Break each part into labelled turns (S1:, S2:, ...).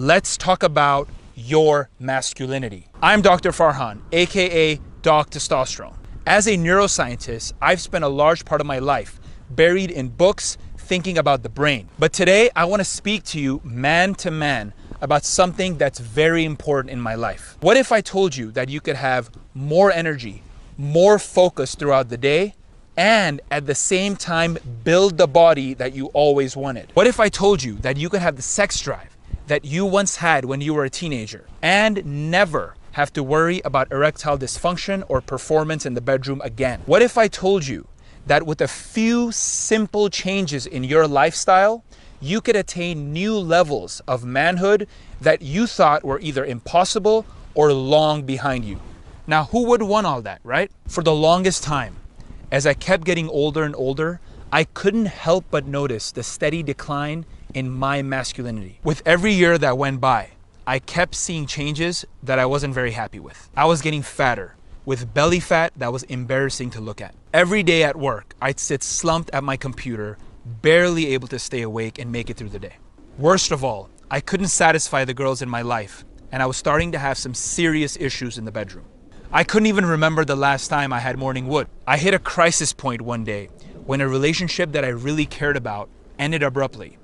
S1: let's talk about your masculinity. I'm Dr. Farhan, aka Doc Testosterone. As a neuroscientist, I've spent a large part of my life buried in books thinking about the brain. But today I want to speak to you man to man about something that's very important in my life. What if I told you that you could have more energy, more focus throughout the day, and at the same time build the body that you always wanted? What if I told you that you could have the sex drive that you once had when you were a teenager and never have to worry about erectile dysfunction or performance in the bedroom again? What if I told you that with a few simple changes in your lifestyle, you could attain new levels of manhood that you thought were either impossible or long behind you? Now, who would want all that, right? For the longest time, as I kept getting older and older, I couldn't help but notice the steady decline in my masculinity. With every year that went by, I kept seeing changes that I wasn't very happy with. I was getting fatter, with belly fat that was embarrassing to look at. Every day at work, I'd sit slumped at my computer, barely able to stay awake and make it through the day. Worst of all, I couldn't satisfy the girls in my life, and I was starting to have some serious issues in the bedroom. I couldn't even remember the last time I had morning wood. I hit a crisis point one day when a relationship that I really cared about ended abruptly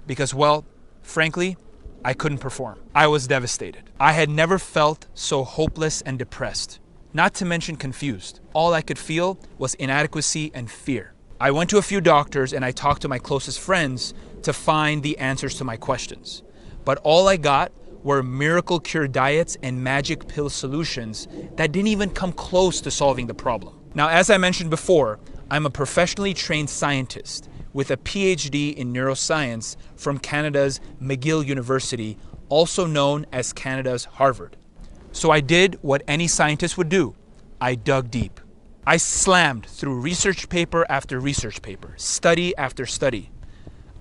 S1: because, well, frankly, I couldn't perform. I was devastated. I had never felt so hopeless and depressed, not to mention confused. All I could feel was inadequacy and fear. I went to a few doctors and I talked to my closest friends to find the answers to my questions. But all I got were miracle cure diets and magic pill solutions that didn't even come close to solving the problem. Now, as I mentioned before, I'm a professionally trained scientist with a PhD in neuroscience from Canada's McGill University, also known as Canada's Harvard. So I did what any scientist would do. I dug deep. I slammed through research paper after research paper, study after study.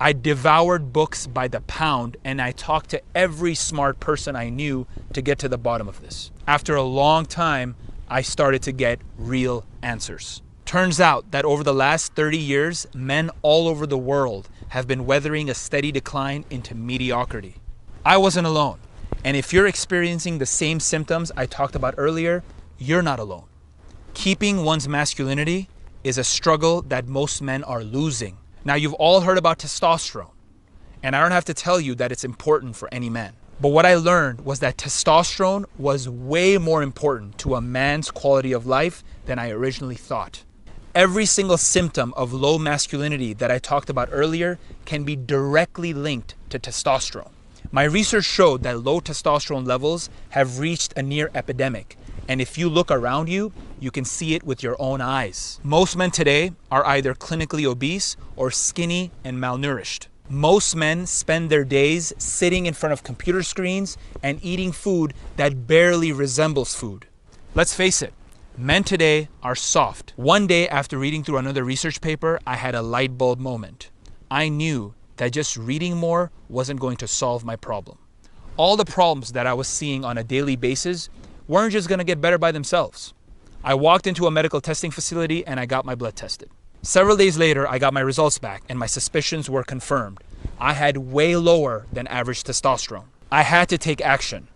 S1: I devoured books by the pound, and I talked to every smart person I knew to get to the bottom of this. After a long time, I started to get real answers. Turns out that over the last 30 years, men all over the world have been weathering a steady decline into mediocrity. I wasn't alone. And if you're experiencing the same symptoms I talked about earlier, you're not alone. Keeping one's masculinity is a struggle that most men are losing. Now, you've all heard about testosterone, and I don't have to tell you that it's important for any man. But what I learned was that testosterone was way more important to a man's quality of life than I originally thought. Every single symptom of low masculinity that I talked about earlier can be directly linked to testosterone. My research showed that low testosterone levels have reached a near epidemic. And if you look around you, you can see it with your own eyes. Most men today are either clinically obese or skinny and malnourished. Most men spend their days sitting in front of computer screens and eating food that barely resembles food. Let's face it, men today are soft. One day after reading through another research paper, I had a light bulb moment. I knew that just reading more wasn't going to solve my problem. All the problems that I was seeing on a daily basis weren't just gonna get better by themselves. I walked into a medical testing facility and I got my blood tested. Several days later, I got my results back and my suspicions were confirmed. I had way lower than average testosterone. I had to take action.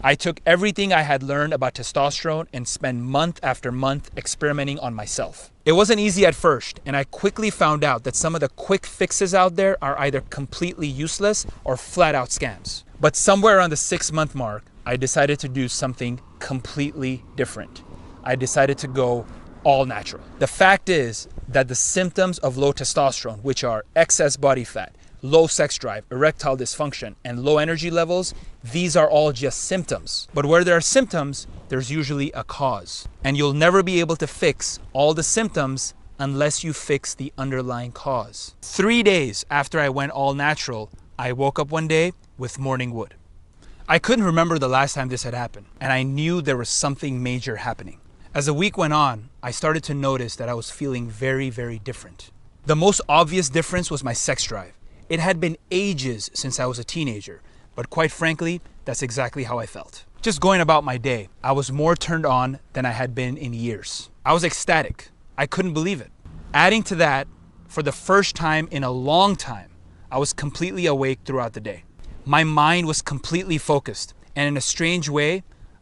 S1: I took everything I had learned about testosterone and spent month after month experimenting on myself. It wasn't easy at first, and I quickly found out that some of the quick fixes out there are either completely useless or flat out scams. But somewhere around the 6-month mark, I decided to do something completely different. I decided to go all natural. The fact is that the symptoms of low testosterone, which are excess body fat, low sex drive, erectile dysfunction, and low energy levels, these are all just symptoms. But where there are symptoms, there's usually a cause. And you'll never be able to fix all the symptoms unless you fix the underlying cause. 3 days after I went all natural, I woke up one day with morning wood. I couldn't remember the last time this had happened, and I knew there was something major happening. As the week went on, I started to notice that I was feeling very, very different. The most obvious difference was my sex drive. It had been ages since I was a teenager, but quite frankly, that's exactly how I felt. Just going about my day, I was more turned on than I had been in years. I was ecstatic. I couldn't believe it. Adding to that, for the first time in a long time, I was completely awake throughout the day. My mind was completely focused, and in a strange way,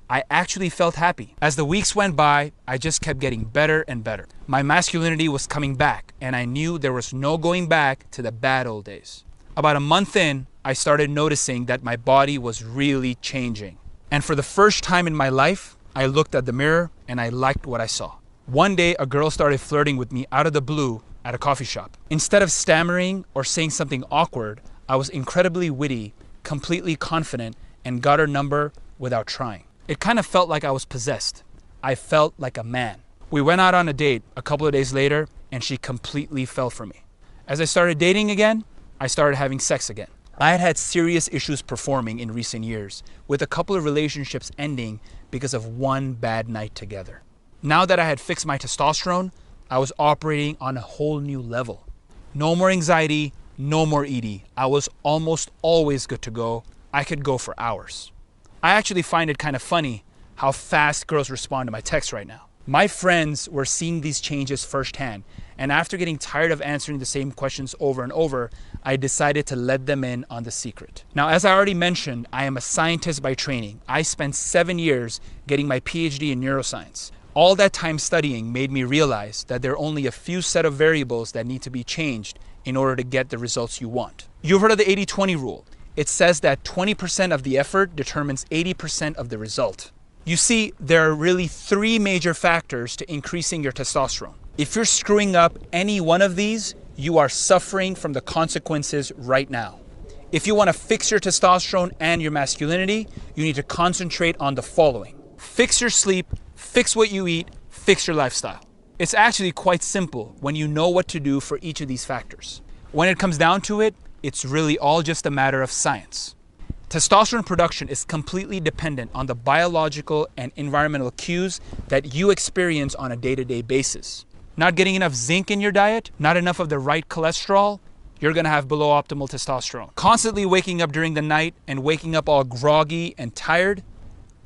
S1: I actually felt happy. As the weeks went by, I just kept getting better and better. My masculinity was coming back, and I knew there was no going back to the bad old days. About a month in, I started noticing that my body was really changing. And for the first time in my life, I looked at the mirror and I liked what I saw. One day, a girl started flirting with me out of the blue at a coffee shop. Instead of stammering or saying something awkward, I was incredibly witty, completely confident, and got her number without trying. It kind of felt like I was possessed. I felt like a man. We went out on a date a couple of days later, and she completely fell for me. As I started dating again, I started having sex again. I had had serious issues performing in recent years, with a couple of relationships ending because of one bad night together. Now that I had fixed my testosterone, I was operating on a whole new level. No more anxiety, no more ED. I was almost always good to go. I could go for hours. I actually find it kind of funny how fast girls respond to my texts right now. My friends were seeing these changes firsthand, and after getting tired of answering the same questions over and over, I decided to let them in on the secret. Now, as I already mentioned, I am a scientist by training. I spent 7 years getting my PhD in neuroscience. All that time studying made me realize that there are only a few set of variables that need to be changed in order to get the results you want. You've heard of the 80-20 rule. It says that 20% of the effort determines 80% of the result. You see, there are really 3 major factors to increasing your testosterone. If you're screwing up any one of these, you are suffering from the consequences right now. If you want to fix your testosterone and your masculinity, you need to concentrate on the following. Fix your sleep, fix what you eat, fix your lifestyle. It's actually quite simple when you know what to do for each of these factors. When it comes down to it, it's really all just a matter of science. Testosterone production is completely dependent on the biological and environmental cues that you experience on a day-to-day basis. Not getting enough zinc in your diet, not enough of the right cholesterol, you're gonna have below optimal testosterone. Constantly waking up during the night and waking up all groggy and tired,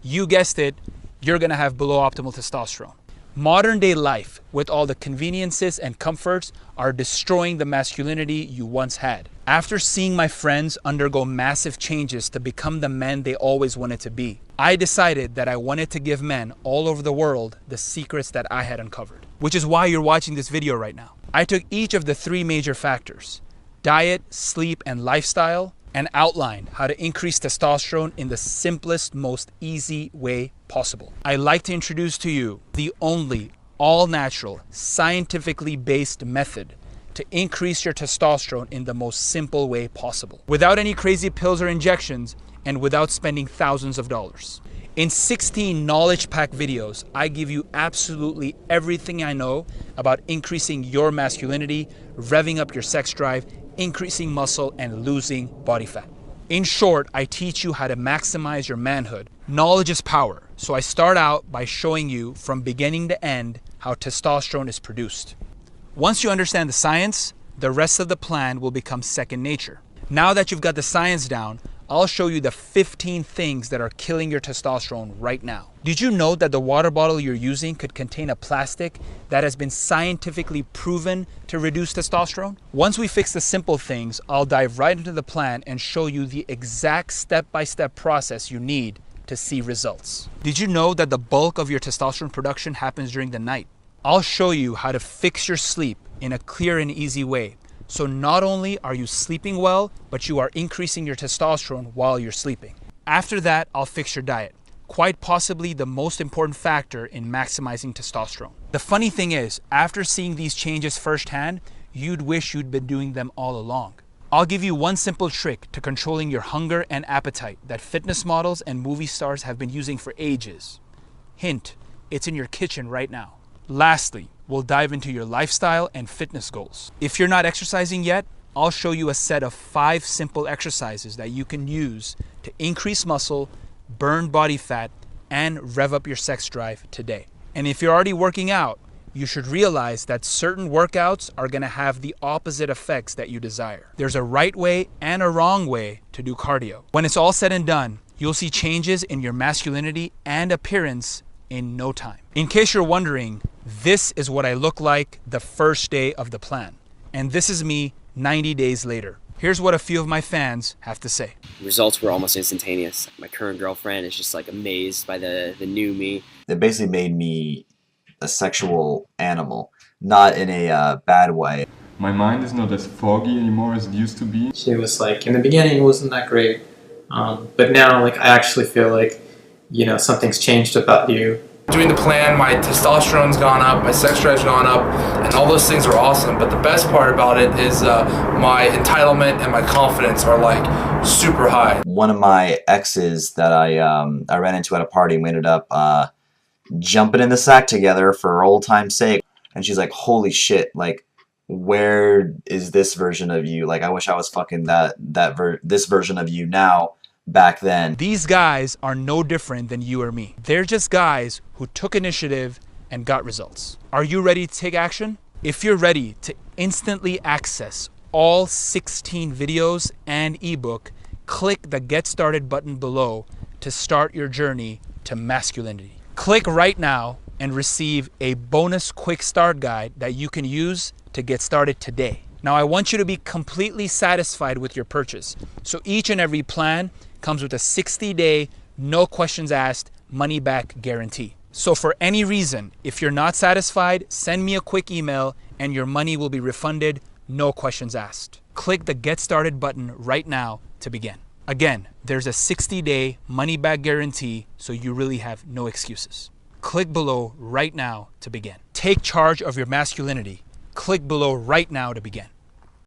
S1: you guessed it, you're gonna have below optimal testosterone. Modern day life, with all the conveniences and comforts, are destroying the masculinity you once had. After seeing my friends undergo massive changes to become the men they always wanted to be, I decided that I wanted to give men all over the world the secrets that I had uncovered. Which is why you're watching this video right now. I took each of the 3 major factors, diet, sleep, and lifestyle, and outlined how to increase testosterone in the simplest, most easy way possible. I'd like to introduce to you the only all-natural, scientifically based method to increase your testosterone in the most simple way possible, without any crazy pills or injections, and without spending thousands of dollars. In 16 knowledge-packed videos, I give you absolutely everything I know about increasing your masculinity, revving up your sex drive, increasing muscle, and losing body fat. In short, I teach you how to maximize your manhood. Knowledge is power, so I start out by showing you from beginning to end how testosterone is produced. Once you understand the science, the rest of the plan will become second nature. Now that you've got the science down, I'll show you the 15 things that are killing your testosterone right now. Did you know that the water bottle you're using could contain a plastic that has been scientifically proven to reduce testosterone? Once we fix the simple things, I'll dive right into the plan and show you the exact step-by-step process you need to see results. Did you know that the bulk of your testosterone production happens during the night? I'll show you how to fix your sleep in a clear and easy way. So not only are you sleeping well, but you are increasing your testosterone while you're sleeping. After that, I'll fix your diet. Quite possibly the most important factor in maximizing testosterone. The funny thing is, after seeing these changes firsthand, you'd wish you'd been doing them all along. I'll give you one simple trick to controlling your hunger and appetite that fitness models and movie stars have been using for ages. Hint, it's in your kitchen right now. Lastly, we'll dive into your lifestyle and fitness goals. If you're not exercising yet, I'll show you a set of 5 simple exercises that you can use to increase muscle, burn body fat, and rev up your sex drive today. And if you're already working out, you should realize that certain workouts are going to have the opposite effects that you desire. There's a right way and a wrong way to do cardio. When it's all said and done, you'll see changes in your masculinity and appearance in no time. In case you're wondering, this is what I look like the first day of the plan. And this is me 90 days later. Here's what a few of my fans have to say.
S2: Results were almost instantaneous. My current girlfriend is just like amazed by the new me.
S3: It basically made me a sexual animal, not in a bad way.
S4: My mind is not as foggy anymore as it used to be.
S5: She was like, in the beginning it wasn't that great, but now like I actually feel like, you know, something's changed about you.
S6: Doing the plan, my testosterone's gone up, my sex drive's gone up, and all those things are awesome. But the best part about it is my entitlement and my confidence are like super high.
S3: One of my exes that I ran into at a party, we ended up jumping in the sack together for old time's sake. And she's like, holy shit, like, where is this version of you? Like, I wish I was fucking this version of you now. Back then.
S1: These guys are no different than you or me. They're just guys who took initiative and got results. Are you ready to take action? If you're ready to instantly access all 16 videos and ebook, click the Get Started button below to start your journey to masculinity. Click right now and receive a bonus quick start guide that you can use to get started today. Now, I want you to be completely satisfied with your purchase. So each and every plan comes with a 60-day, no questions asked, money back guarantee. So for any reason, if you're not satisfied, send me a quick email and your money will be refunded, no questions asked. Click the Get Started button right now to begin. Again, there's a 60-day money back guarantee, so you really have no excuses. Click below right now to begin. Take charge of your masculinity. Click below right now to begin.